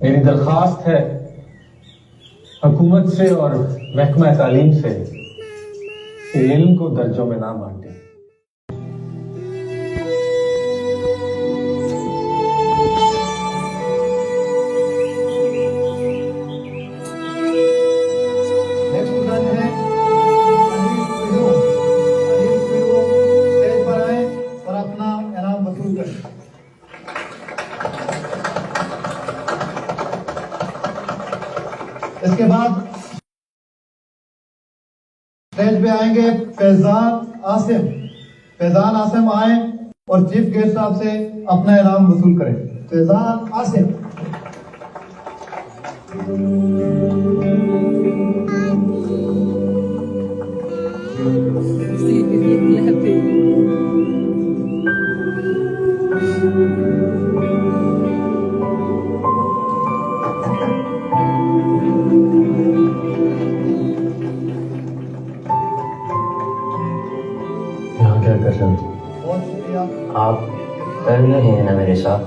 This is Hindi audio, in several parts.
मेरी दरख्वास्त है हुकूमत से और महकमा तालीम से कि इल्म को दर्जों में ना बांटे। इसके बाद स्टेज पे आएंगे फैजान आसिम। फैजान आसिम आए और चीफ गेस्ट साहब से अपना इनाम वसूल करें। फैजान आसिम। क्या कर रहे हो? बहुत शुक्रिया। आप कर रहे हैं ना मेरे साथ।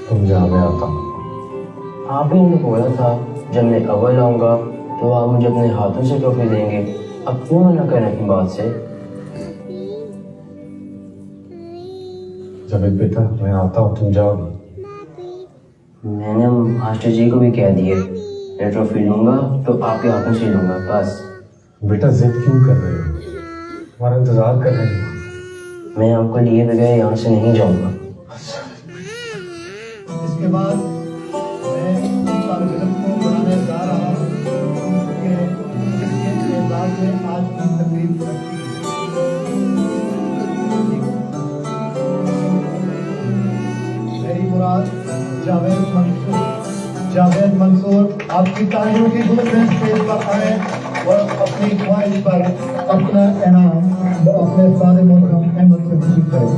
तुम जहाँ मैं आता आप ही ने बोला था जब मैं अव्वल आऊंगा तो आप मुझे अपने हाथों से ट्रॉफी देंगे। अब क्यों मना कर रहे हैं बात से? जावेद बेटा, मैं आता हूँ, तुम जाओगे? मैंने मास्टर जी को भी कह दिया मैं ट्रॉफी लूंगा तो आपके हाथों से लूंगा बस। बेटा जिद क्यों कर रहे हो? तुम्हारा इंतजार कर रहे हैं। मैं आपको लिए बगैर यहाँ से नहीं जाऊंगा। इसके बाद मैं तालिब इल्म को बुलाने जा रहा हूँ कि इसके एजाज़ में आज की तकरीब रखी मेरी मुराद जावेद मंसूर। जावेद मंसूर आपकी तालियों की धूप में स्टेज पर आए और अपनी ख्वाहिश पर अपना इनाम अपने सारे मोहतरम अहमद से वसूल करें।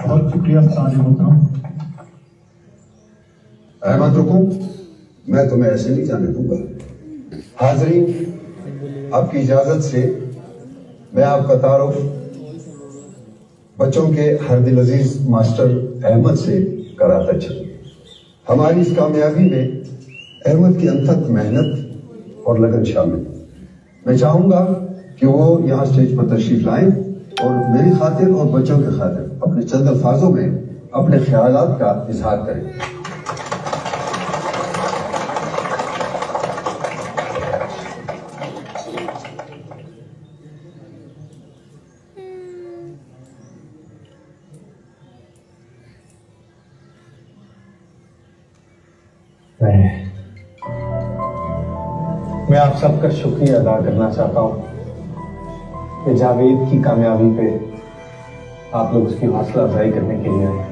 बहुत शुक्रिया सारे मोहतरम। अहमद रुको, मैं तुम्हें ऐसे नहीं जाने दूंगा। हाजरीन, आपकी इजाजत से मैं आपका तारुफ बच्चों के हर दिल अजीज मास्टर अहमद से कराता चलूं। हमारी इस कामयाबी में अहमद की अनथक मेहनत और लगन शामिल। मैं चाहूंगा कि वो यहाँ स्टेज पर तशरीफ लाएं और मेरी खातिर और बच्चों के खातिर अपने चंद अल्फाजों में अपने ख्यालात का इजहार करें। मैं आप सबका शुक्रिया अदा करना चाहता हूँ कि जावेद की कामयाबी पे आप लोग उसकी हौसला अफजाई करने के लिए आए।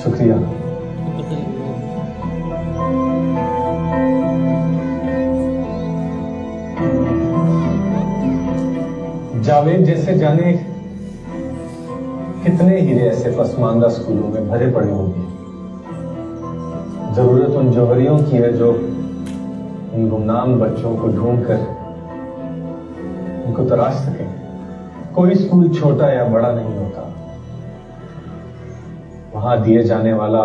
शुक्रिया। जावेद जैसे जाने कितने हीरे ऐसे पसमानदा स्कूलों में भरे पड़े होंगे। जरूरत उन जौहरियों की है जो उन गुमनाम बच्चों को ढूंढकर उनको तलाश सके। कोई स्कूल छोटा या बड़ा नहीं होता, वहां दिए जाने वाला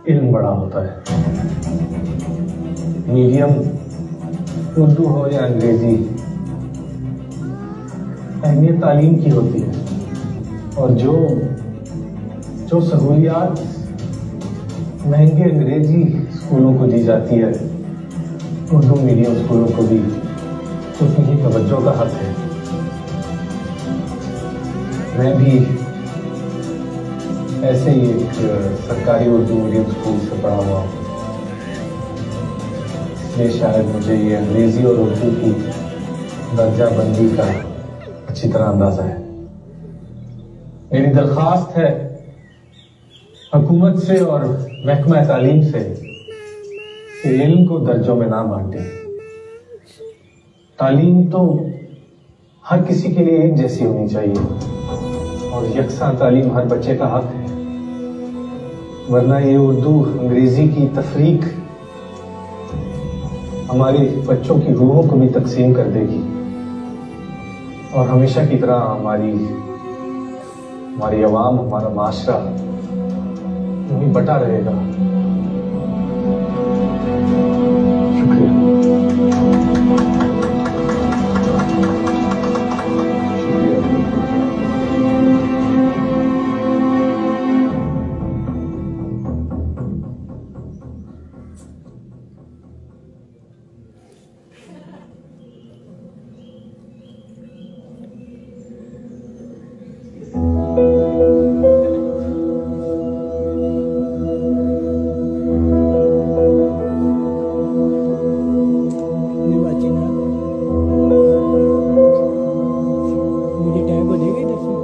इल्म बड़ा होता है। मीडियम उर्दू हो या अंग्रेजी, अहमियत तालीम की होती है। और जो सहूलियात महंगे अंग्रेजी स्कूलों को दी जाती है, उर्दू मीडियम स्कूलों को भी उतनी ही तवज्जो का हक है। मैं भी ऐसे ही एक सरकारी उर्दू मीडियम स्कूल से पढ़ा हुआ हूँ, इसलिए शायद मुझे ये अंग्रेजी और उर्दू की दर्जा बंदी का अच्छी तरह अंदाजा है। मेरी दरख्वास्त है हुकूमत से और महकमा तालीम से कि इल्म को दर्जों में ना बांटे। तालीम तो हर किसी के लिए एक जैसी होनी चाहिए और यकसा तालीम हर बच्चे का हक है, वरना ये उर्दू अंग्रेजी की तफरीक हमारे बच्चों की रूहों को भी तकसीम कर देगी और हमेशा की तरह हमारी अवाम, हमारा माशरा वही बटा रहेगा। शुक्रिया। मुझे टैग हो जाएगा इधर से।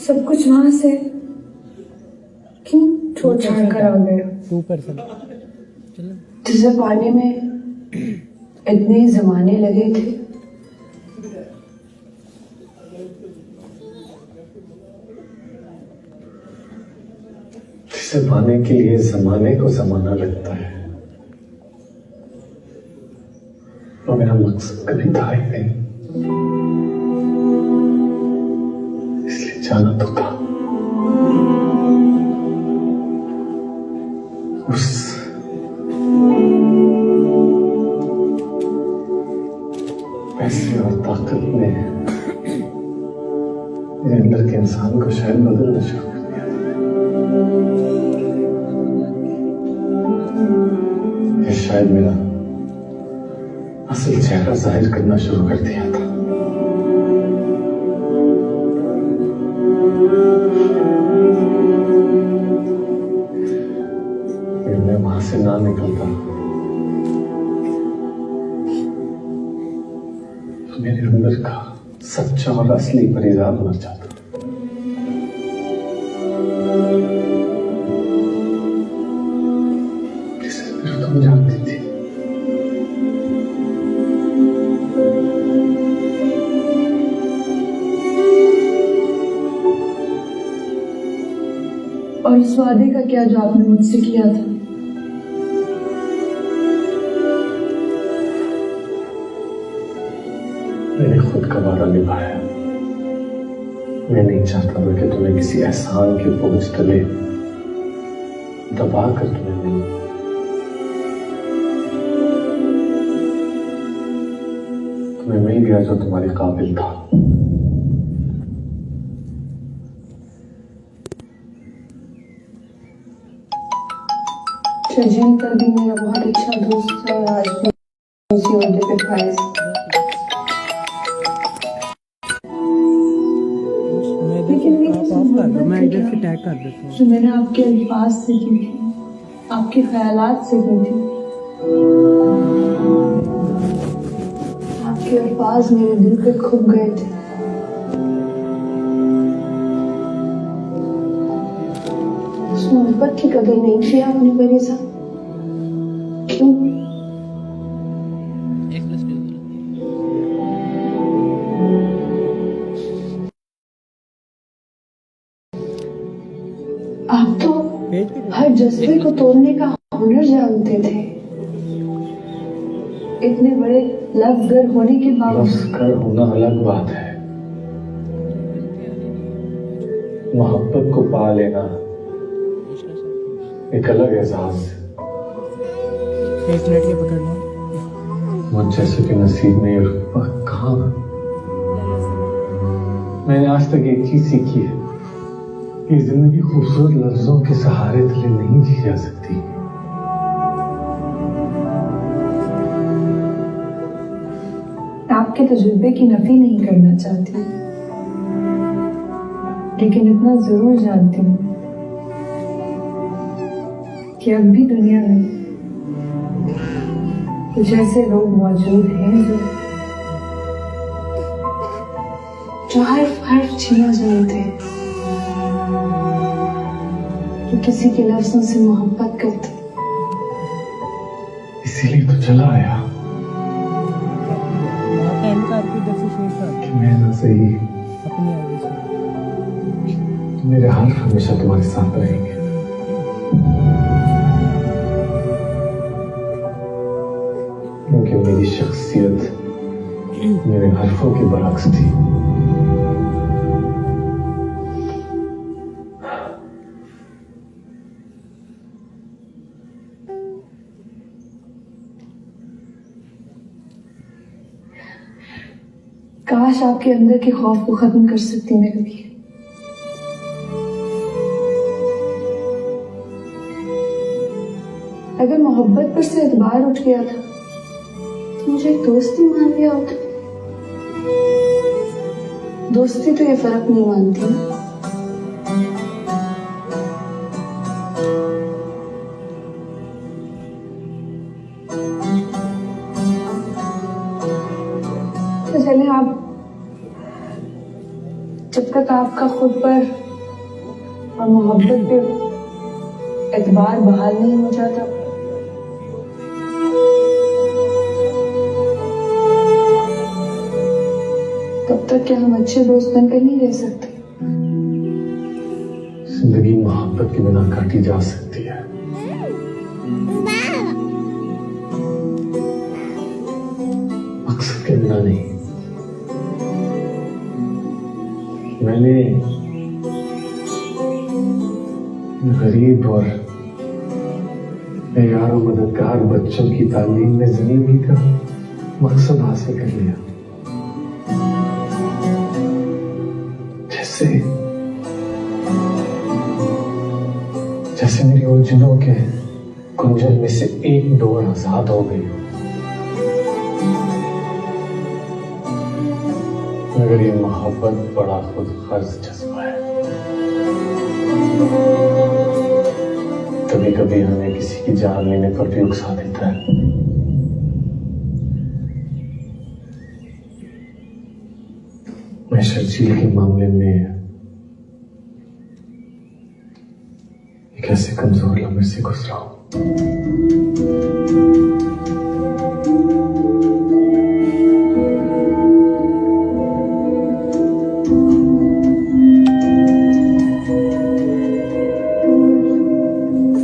सब कुछ वहां से क्यों छोड़ छाड़ कर आ गए? 2%। तुझे पाने में इतने जमाने लगे थे। जिसे पाने के लिए जमाने को जमाना लगता है, वो मेरा मकसद कभी था ही नहीं, इसलिए जाना तो था। उस पैसे और ताकत ने मेरे अंदर के इंसान को शायद बदलना शुरू कर दिया। ये शायद मेरा असल चेहरा जाहिर करना शुरू कर दिया था। मैं वहां से ना निकलता तो मेरे अंदर का सच्चा और असली परिजार मर जाता। जिसे सिर्फ तुम जानती थी। और इस वादे का क्या जो आपने मुझसे किया था? मैंने खुद का वादा निभाया। मैं नहीं चाहता था कि तुम्हें किसी एहसान के बोझ तले दबा कर तुम्हें नहीं। तुम्हें मिल गया जो तुम्हारे काबिल था। शजील पर भी मेरा बहुत अच्छा दोस्त था और आज भी उसी ओहदे पे फाइज। मैं इधर से टैग कर देता हूँ। जो मैंने आपके अल्फाज से की थी, आपके ख्यालात से की थी, आपके अल्फाज मेरे दिल पे खुब गए थे। उस मोहब्बत की कदर नहीं किया आपने मेरे साथ। क्यों? आप तो हर जज्बे को तोड़ने का हुनर जानते थे। इतने बड़े लफ्ज़ होने के बावजूद। लफ्ज़ कर होना अलग बात है, मोहब्बत को पा लेना एक अलग एहसास है। 1 मिनट के पकड़ना। मुझ जैसे के नसीब में ये रुतबा कहाँ? मैंने आज तक एक चीज सीखी है कि जिंदगी खूबसूरत लफ्जों के सहारे तले नहीं जी जा सकती। आपके तजुर्बे की नफी नहीं करना चाहती, लेकिन इतना जरूर जानती हूँ कि अब भी दुनिया में कुछ ऐसे लोग मौजूद हैं जो हर्फ छीना जानते हैं, जो किसी के लफ्जों से मोहब्बत करते। इसीलिए तो चला आया एंड का आपकी दफी शेर का कि मैं ना सही, अपनी आगे से मेरे हर्फ हमेशा तुम्हारे साथ रहेंगे। क्योंकि मेरी शख्सियत मेरे हर्फों के बरक्स थी। काश आपके अंदर के खौफ को खत्म कर सकती मैं कभी। अगर मोहब्बत पर से एतबार उठ गया था तो मुझे दोस्ती मान लिया होता। दोस्ती तो ये फर्क नहीं मानती ना। तो चले आप, जब तक आपका खुद पर और मोहब्बत पे एतबार बहाल नहीं हो जाता, तब तक क्या हम अच्छे दोस्त बनकर नहीं रह सकते? जिंदगी मोहब्बत के बिना काटी जा सकती है, मकसद के बिना नहीं। मैंने गरीब और बेयार और मददगार बच्चों की तालीम में जिंदगी का मकसद हासिल कर लिया। जैसे मेरी उलझनों के कुंजल में से एक डोर आजाद हो गई हो। मगर ये मोहब्बत बड़ा खुद गर्ज जज्बा है। कभी कभी हमें किसी की जान लेने पर भी उकसा देता है। मैं शर्जील के मामले में एक ऐसे कमजोर लम्हे से गुजरा हूं।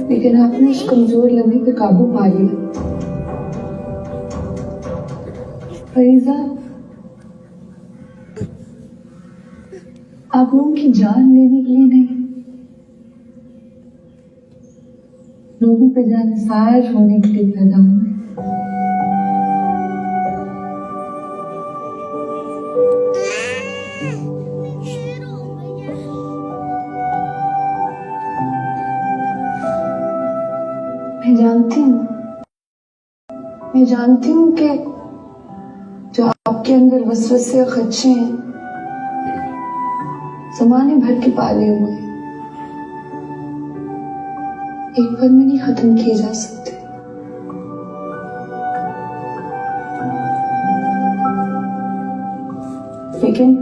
लेकिन आपने उस कमजोर लम्हे पे काबू पा लिया। फरीजा, आप लोगों की जान लेने के लिए नहीं, लोगों पे जानिसार होने के लिए पैदा हुए। मैं जानती हूँ कि जो आपके अंदर वसवसे और खदशे हैं जमाने भर के पाले हुए हैं, एक पल में नहीं खत्म किए जा सकते। लेकिन